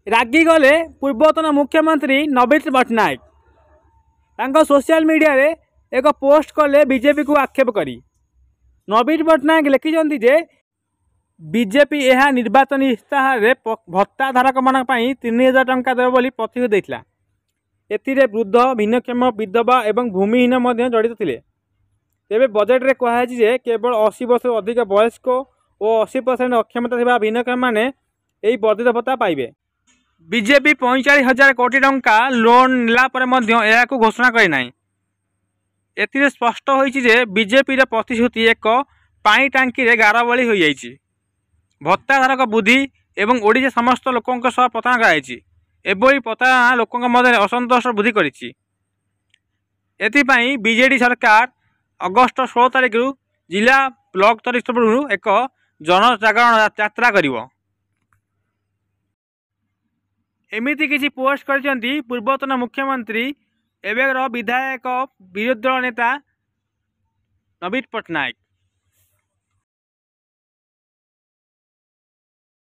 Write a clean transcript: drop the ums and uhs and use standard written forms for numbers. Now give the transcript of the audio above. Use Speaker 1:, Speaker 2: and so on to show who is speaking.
Speaker 1: रागिगले पूर्वतन मुख्यमंत्री नवीन पट्टनायक तांको सोशल मीडिया रे एक पोस्ट कले बीजेपी को आक्षेप करी नवीन पट्टनायक लिखिं जे बीजेपी यह निर्वाचन इस्ताहार रे भत्ताधारक मान 3000 टंका देव बोली प्रतिश्रुति देइथिला। एथिरे वृद्ध भिन्नक्षम विधवा एवं भूमिहीन मध्य जड़ित थिले। तेबे बजेट रे कहायछि जे केवल 80 वर्ष अधिक वयस्क और 80% अक्षमता थिबा भिन्नक्षम माने एही वर्धित भत्ता पाइबे। बीजेपी 45,000 कोटी टंका लोन नेला परे मध्य एहाकु घोषणा करे नाही। एथिरे स्पष्ट होइछि जे बीजेपी रे प्रतिश्रुति एक पानी टांकी रे गारबली होई जाइछि। भत्ताधारक बुद्धि एवं ओडिशा समस्त लोकों सह प्रतारणा कराइछि। एबोई प्रतारणा लोकों मध्य असंतोष वृद्धि करिछि। एथिपाई बीजेडी सरकार अगस्त 16 तारिख जिला ब्लॉक स्तर एक जनजागरण यात्रा करिवो। एमिति किसी पोस्ट करछन्ती पूर्वतन मुख्यमंत्री एवेर विधायक विरोधी दल नेता नवीन पट्टनायक।